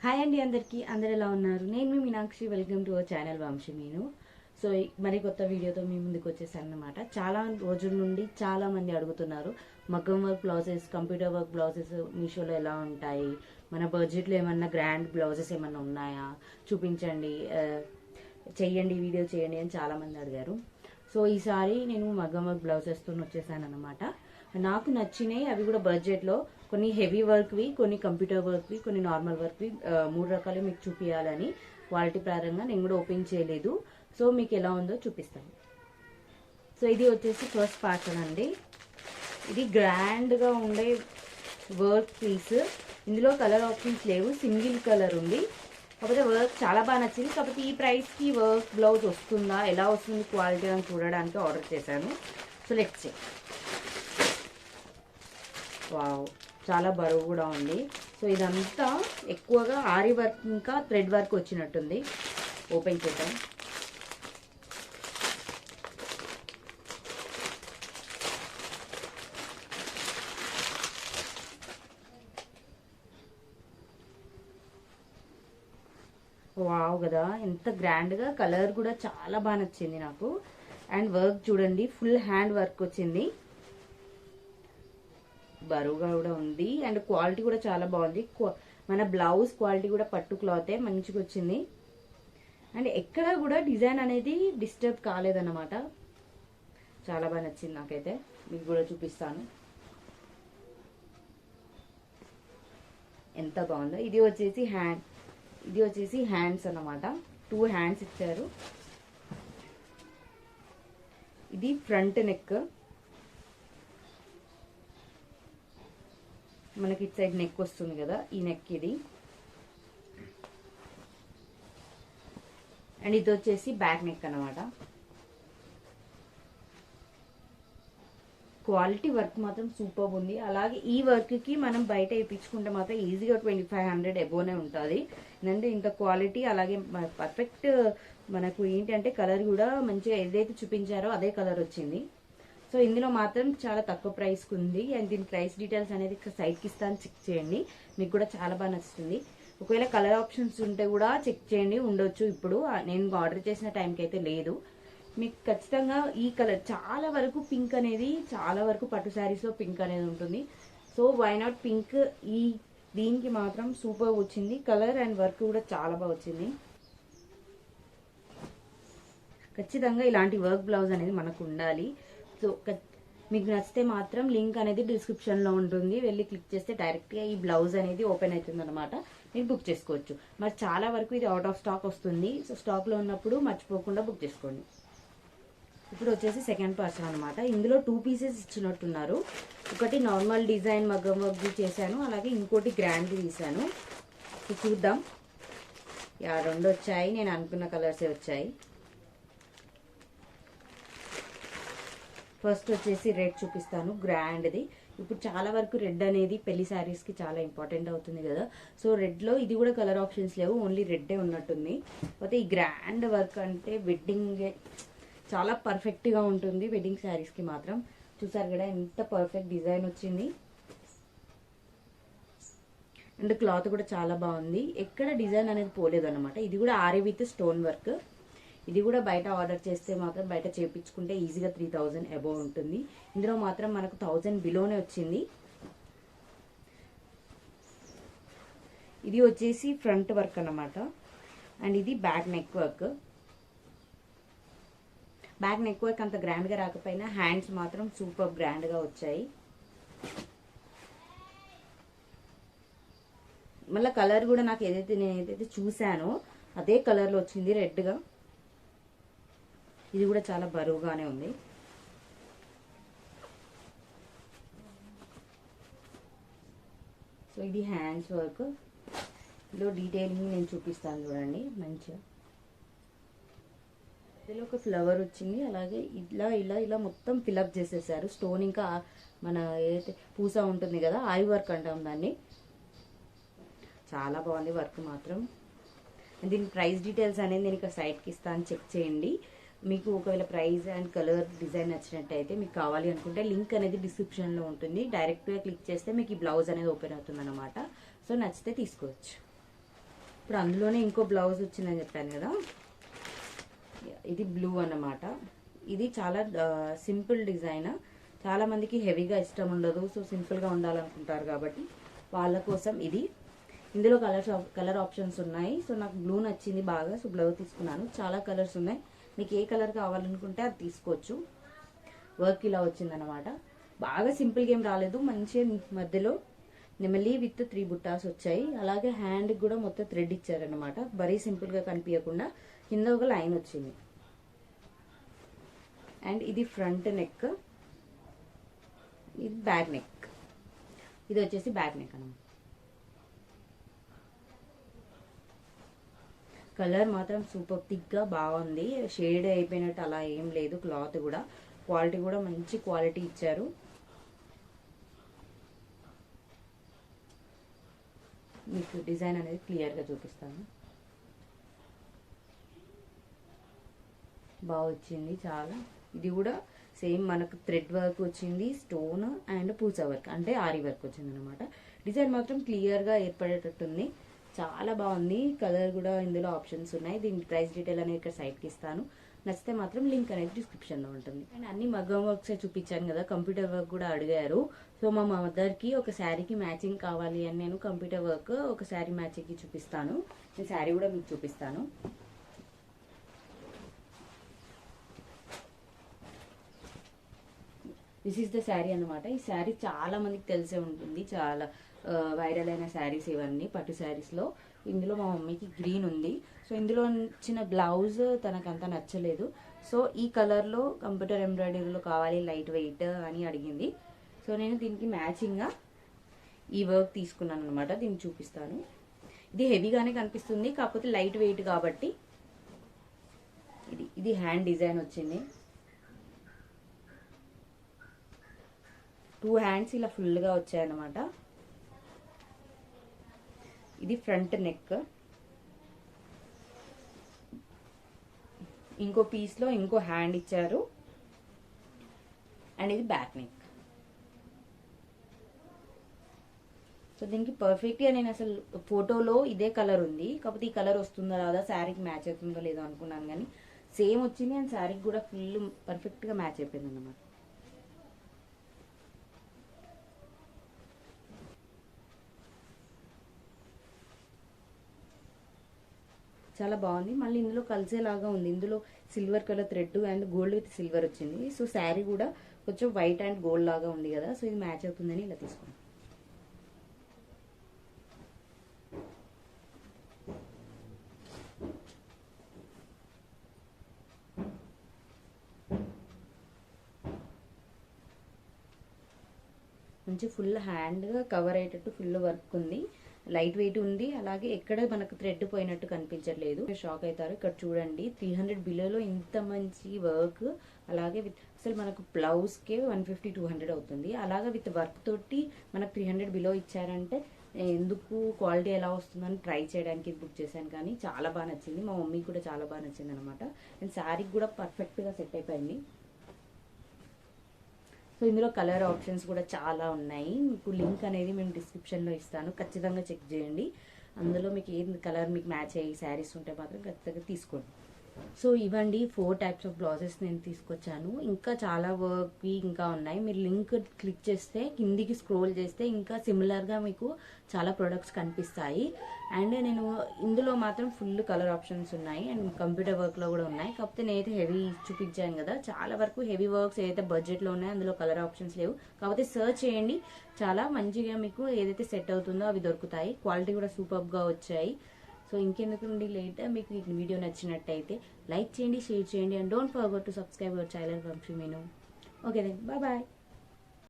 Hi అండి అందరికీ అందరు ఎలా ఉన్నారు? నేను మీ Meenakshi. Welcome to our channel Vamshi Meenu. So మరి కొత్త వీడియోతో మీ ముందుకు వచ్చేసాను అనమాట. చాలా రోజుల నుండి చాలా మంది అడుగుతున్నారు మగ్గం work blouses, computer work blouses మీషోలో ఎలా ఉంటాయి, మన బడ్జెట్లో ఏమన్నా గ్రాండ్ బ్లౌజెస్ ఏమన్నా ఉన్నాయా చూపించండి, చెయ్యండి, వీడియో చేయండి అని చాలా మంది అడిగారు. సో ఈసారి నేను మగ్గం వర్క్ బ్లౌజెస్తో వచ్చేసాను అనమాట. నాకు నచ్చినాయి, అవి కూడా బడ్జెట్లో. కొన్ని హెవీ వర్క్వి, కొన్ని కంప్యూటర్ వర్క్వి, కొన్ని నార్మల్ వర్క్వి, 3 రకాలు మీకు చూపించాలని క్వాలిటీ పరంగా నేను కూడా ఓపెన్ చేయలేదు. సో మీకు ఎలా ఉందో చూపిస్తాను. సో ఇది వచ్చేసి ఫస్ట్ ప్యాటర్న్ అండి. ఇది గ్రాండ్గా ఉండే వర్క్ పీస్. ఇందులో కలర్ ఆప్షన్స్ లేవు, సింగిల్ కలర్ ఉంది. కాకపోతే వర్క్ చాలా బాగా నచ్చింది. కాకపోతే ఈ ప్రైస్కి వర్క్ బ్లౌజ్ వస్తుందా, ఎలా వస్తుంది క్వాలిటీ అని చూడడానికి ఆర్డర్ చేశాను. So let's check. వావ్, చాలా బరువు కూడా ఉంది. సో ఇదంతా ఎక్కువగా ఆరి వర్క్ ఇంకా థ్రెడ్ వర్క్ వచ్చినట్టుంది. ఓపెన్ చేద్దాం. వావ్ కదా, ఎంత గ్రాండ్గా, కలర్ కూడా చాలా బాగా నచ్చింది నాకు. అండ్ వర్క్ చూడండి, ఫుల్ హ్యాండ్ వర్క్ వచ్చింది, బరువుగా కూడా ఉంది. అండ్ క్వాలిటీ కూడా చాలా బాగుంది. మన బ్లౌజ్ క్వాలిటీ కూడా పట్టు క్లాతే మంచిగా వచ్చింది. అండ్ ఎక్కడ కూడా డిజైన్ అనేది డిస్టర్బ్ కాలేదన్నమాట. చాలా బాగా నచ్చింది నాకైతే. మీకు కూడా చూపిస్తాను ఎంత బాగుందో. ఇది వచ్చేసి హ్యాండ్స్ అన్నమాట. 2 హ్యాండ్స్ ఇచ్చారు. ఇది ఫ్రంట్ నెక్. మనకి ఇటు సైడ్ నెక్ వస్తుంది కదా, ఈ నెక్ ఇది. అండ్ ఇది వచ్చేసి బ్యాక్ నెక్ అనమాట. క్వాలిటీ వర్క్ మాత్రం సూపర్ ఉంది. అలాగే ఈ వర్క్కి మనం బయట ఇప్పించుకుంటే మాత్రం ఈజీగా 2500 ఎబోనే ఉంటుంది. ఎందుకంటే ఇంత క్వాలిటీ, అలాగే పర్ఫెక్ట్ మనకు ఏంటంటే కలర్ కూడా మంచిగా ఏదైతే చూపించారో అదే కలర్ వచ్చింది. సో ఇందులో మాత్రం చాలా తక్కువ ప్రైస్కి ఉంది. అండ్ దీని ప్రైస్ డీటెయిల్స్ అనేది సైట్కి ఇస్తాను, చెక్ చేయండి. మీకు కూడా చాలా బాగా నచ్చుతుంది. ఒకవేళ కలర్ ఆప్షన్స్ ఉంటే కూడా చెక్ చేయండి, ఉండొచ్చు. ఇప్పుడు నేను ఆర్డర్ చేసిన టైంకి అయితే లేదు. మీకు ఖచ్చితంగా ఈ కలర్, చాలా వరకు పింక్ అనేది, చాలా వరకు పట్టు శారీస్లో పింక్ అనేది ఉంటుంది. So why not pink. దీనికి మాత్రం సూపర్ వచ్చింది కలర్. అండ్ వర్క్ కూడా చాలా బాగా వచ్చింది. ఖచ్చితంగా ఇలాంటి వర్క్ బ్లౌజ్ అనేది మనకు ఉండాలి. సో మీకు నచ్చితే మాత్రం లింక్ అనేది డిస్క్రిప్షన్లో ఉంటుంది, వెళ్ళి క్లిక్ చేస్తే డైరెక్ట్గా ఈ బ్లౌజ్ అనేది ఓపెన్ అవుతుంది అనమాట. మీరు బుక్ చేసుకోవచ్చు. మరి చాలా వరకు ఇది అవుట్ ఆఫ్ స్టాక్ వస్తుంది. సో స్టాక్లో ఉన్నప్పుడు మర్చిపోకుండా బుక్ చేసుకోండి. ఇప్పుడు వచ్చేసి సెకండ్ పర్సన్ అనమాట. ఇందులో 2 పీసెస్ ఇచ్చినట్టున్నారు. ఒకటి నార్మల్ డిజైన్ మగ్గం వర్క్ చేశాను, అలాగే ఇంకోటి గ్రాండ్ తీసాను. చూద్దాం. 2 వచ్చాయి, నేను అనుకున్న కలర్సే వచ్చాయి. ఫస్ట్ వచ్చేసి రెడ్ చూపిస్తాను, గ్రాండ్ది. ఇప్పుడు చాలా వరకు రెడ్ అనేది పెళ్లి శారీస్కి చాలా ఇంపార్టెంట్ అవుతుంది కదా. సో రెడ్లో ఇది కూడా కలర్ ఆప్షన్స్ లేవు, ఓన్లీ రెడ్డే ఉన్నట్టుంది. కాకపోతే ఈ గ్రాండ్ వర్క్ అంటే వెడ్డింగ్ చాలా పర్ఫెక్ట్గా ఉంటుంది. వెడ్డింగ్ శారీస్కి మాత్రం చూసారు కదా ఎంత పర్ఫెక్ట్ డిజైన్ వచ్చింది. అండ్ క్లాత్ కూడా చాలా బాగుంది, ఎక్కడ డిజైన్ అనేది పోలేదు అనమాట. ఇది కూడా ఆరి విత్ స్టోన్ వర్క్. ఇది కూడా బయట ఆర్డర్ చేస్తే మాత్రం, బయట చేపించుకుంటే ఈజీగా 3000 అబోవ్ ఉంటుంది. ఇందులో మాత్రం మనకు 1000 బిలోనే వచ్చింది. ఇది వచ్చేసి ఫ్రంట్ వర్క్ అన్నమాట. అండ్ ఇది back neck work. Back neck work అంత గ్రాండ్గా రాకపోయినా హ్యాండ్స్ మాత్రం సూపర్ గ్రాండ్గా వచ్చాయి. మళ్ళీ కలర్ కూడా నాకు నేను ఏదైతే చూసానో అదే కలర్లో వచ్చింది, రెడ్గా. ఇది కూడా చాలా బరువుగానే ఉంది. సో ఇది హ్యాండ్స్ వర్క్. ఇందులో డీటెయిలింగ్ నేను చూపిస్తాను చూడండి మంచిగా. ఇందులో ఒక ఫ్లవర్ వచ్చింది, అలాగే ఇలా ఇలా ఇలా మొత్తం ఫిలప్ చేసేసారు. స్టోన్ ఇంకా మన ఏదైతే పూస ఉంటుంది కదా, ఆరి వర్క్ అంటాం దాన్ని. చాలా బాగుంది వర్క్ మాత్రం. దీని ప్రైస్ డీటెయిల్స్ అనేది నేను ఇక సైట్కి ఇస్తాను, చెక్ చేయండి. మీకు ఒకవేళ ప్రైస్ అండ్ కలర్ డిజైన్ నచ్చినట్టయితే, మీకు కావాలి అనుకుంటే లింక్ అనేది డిస్క్రిప్షన్లో ఉంటుంది, డైరెక్ట్గా క్లిక్ చేస్తే మీకు ఈ బ్లౌజ్ అనేది ఓపెన్ అవుతుంది అనమాట. సో నచ్చితే తీసుకోవచ్చు. ఇప్పుడు అందులోనే ఇంకో బ్లౌజ్ వచ్చిందని చెప్పాను కదా, ఇది బ్లూ అన్నమాట. ఇది చాలా సింపుల్ డిజైన్. చాలా మందికి హెవీగా ఇష్టం ఉండదు, సో సింపుల్గా ఉండాలనుకుంటారు కాబట్టి వాళ్ళ కోసం ఇది. ఇందులో కలర్ ఆప్షన్స్ ఉన్నాయి. సో నాకు బ్లూ నచ్చింది బాగా, సో బ్లూ తీసుకున్నాను. చాలా కలర్స్ ఉన్నాయి, మీకు ఏ కలర్ కావాలనుకుంటే అది తీసుకోవచ్చు. వర్క్ ఇలా వచ్చిందనమాట. బాగా సింపుల్గా ఏం రాలేదు, మంచిగా మధ్యలో నెమలి విత్ 3 బుట్టాస్ వచ్చాయి. అలాగే హ్యాండ్ కూడా మొత్తం థ్రెడ్ ఇచ్చారనమాట. మరీ సింపుల్గా కనిపించకుండా కింద ఒక లైన్ వచ్చింది. అండ్ ఇది ఫ్రంట్ నెక్, ఇది బ్యాక్ నెక్. ఇది వచ్చేసి బ్యాక్ నెక్ అన్నమాట. కలర్ మాత్రం సూపర్ థిక్గా బాగుంది. షేడ్ అయిపోయినట్టు అలా ఏం లేదు. క్లాత్ కూడా క్వాలిటీ కూడా మంచి క్వాలిటీ ఇచ్చారు. మీకు డిజైన్ అనేది క్లియర్గా చూపిస్తాను. బాగా వచ్చింది చాలా. ఇది కూడా సేమ్ మనకు థ్రెడ్ వర్క్ వచ్చింది, స్టోన్ అండ్ పూసా వర్క్ అంటే ఆరి వర్క్ వచ్చింది అనమాట. డిజైన్ మాత్రం క్లియర్గా ఏర్పడేటట్టుంది, చాలా బాగుంది. కలర్ కూడా ఇందులో ఆప్షన్స్ ఉన్నాయి. దీని ప్రైస్ డీటెయిల్ అనేది ఇక్కడ సైట్కి ఇస్తాను. నచ్చితే మాత్రం లింక్ అనేది డిస్క్రిప్షన్లో ఉంటుంది. అండ్ అన్ని మగ్గం వర్క్సే చూపించాను కదా, కంప్యూటర్ వర్క్ కూడా అడిగారు. సో మా మదర్కి ఒక శారీకి మ్యాచింగ్ కావాలి అని నేను కంప్యూటర్ వర్క్ ఒక శారీ మ్యాచింగ్కి చూపిస్తాను. నేను శారీ కూడా మీకు చూపిస్తాను. దిస్ ఈస్ ద శారీ అనమాట. ఈ శారీ చాలా మందికి తెలిసే ఉంటుంది, చాలా వైరల్ అయిన శారీస్ ఇవన్నీ పట్టు శారీస్లో. ఇందులో మా మమ్మీకి గ్రీన్ ఉంది. సో ఇందులో చిన్న బ్లౌజ్ తనకంతా నచ్చలేదు. సో ఈ కలర్లో కంప్యూటర్ ఎంబ్రాయిడరీలో కావాలి, లైట్ వెయిట్ అని అడిగింది. సో నేను దీనికి మ్యాచింగ్గా ఈ వర్క్ తీసుకున్నాను అనమాట. దీన్ని చూపిస్తాను. ఇది హెవీగానే కనిపిస్తుంది, కాకపోతే లైట్ వెయిట్ కాబట్టి. ఇది హ్యాండ్ డిజైన్ వచ్చింది. 2 హ్యాండ్స్ ఇలా ఫుల్గా వచ్చాయన్నమాట. ఇది ఫ్రంట్ నెక్. ఇంకో పీస్లో ఇంకో హ్యాండ్ ఇచ్చారు. అండ్ ఇది బ్యాక్ నెక్. సో దీనికి పర్ఫెక్ట్గా నేను అసలు ఫోటోలో ఇదే కలర్ ఉంది, కాకపోతే ఈ కలర్ వస్తుందో రాదా, శారీకి మ్యాచ్ అవుతుందో లేదో అనుకున్నాను, కానీ సేమ్ వచ్చింది. అండ్ శారీకి కూడా ఫుల్ పర్ఫెక్ట్గా మ్యాచ్ అయిపోయింది అన్నమాట. చాలా బాగుంది. మళ్ళీ ఇందులో కలిసేలాగా ఉంది. ఇందులో silver colour thread and gold with silver వచ్చింది. సో శారీ కూడా కొంచెం వైట్ అండ్ గోల్డ్ లాగా ఉంది కదా, సో ఇది మ్యాచ్ అవుతుందని ఇలా తీసుకున్నాను. మంచి ఫుల్ హ్యాండ్గా కవర్ అయ్యేటట్టు ఫుల్ వర్క్ ఉంది, లైట్ వెయిట్ ఉంది. అలాగే ఎక్కడ మనకు థ్రెడ్ పోయినట్టు కనిపించట్లేదు. షాక్ అవుతారు. ఇక్కడ చూడండి 300 బిలోలో ఇంత మంచి వర్క్. అలాగే విత్ అసలు మనకు బ్లౌజ్కే 150-200 అవుతుంది. అలాగే విత్ వర్క్ తోటి మనకు 300 బిలో ఇచ్చారంటే ఎందుకు క్వాలిటీ ఎలా వస్తుందని ట్రై చేయడానికి బుక్ చేశాను. కానీ చాలా బాగా నచ్చింది, మా మమ్మీకి కూడా చాలా బాగా నచ్చింది అనమాట. అండ్ శారీకి కూడా పర్ఫెక్ట్గా సెట్ అయిపోయింది. సో ఇందులో కలర్ ఆప్షన్స్ కూడా చాలా ఉన్నాయి. మీకు లింక్ అనేది మేము డిస్క్రిప్షన్లో ఇస్తాను, ఖచ్చితంగా చెక్ చేయండి. అందులో మీకు ఏ కలర్ మీకు మ్యాచ్ అయ్యి శారీస్ ఉంటే మాత్రం ఖచ్చితంగా తీసుకోండి. సో ఇవ్వండి 4 టైప్స్ ఆఫ్ బ్లౌజెస్ నేను తీసుకొచ్చాను. ఇంకా చాలా వర్క్ ఇంకా ఉన్నాయి. మీరు లింక్ క్లిక్ చేస్తే కిందికి స్క్రోల్ చేస్తే ఇంకా సిమిలర్గా మీకు చాలా ప్రొడక్ట్స్ కనిపిస్తాయి. అండ్ నేను ఇందులో మాత్రం ఫుల్ కలర్ ఆప్షన్స్ ఉన్నాయి అండ్ కంప్యూటర్ వర్క్లో కూడా ఉన్నాయి. కాకపోతే నేనైతే హెవీ చూపించాను కదా, చాలా వరకు హెవీ వర్క్స్ ఏదైతే బడ్జెట్లో ఉన్నాయో అందులో కలర్ ఆప్షన్స్ లేవు. కాకపోతే సర్చ్ చేయండి, చాలా మంచిగా మీకు ఏదైతే సెట్ అవుతుందో అవి దొరుకుతాయి. క్వాలిటీ కూడా సూపర్గా వచ్చాయి. సో ఇంకెందుకు నుండి లేట్, మీకు ఈ వీడియో నచ్చినట్టయితే లైక్ చేయండి, షేర్ చేయండి and don't forget to subscribe our channel Vamshi Meenu. Okay then bye.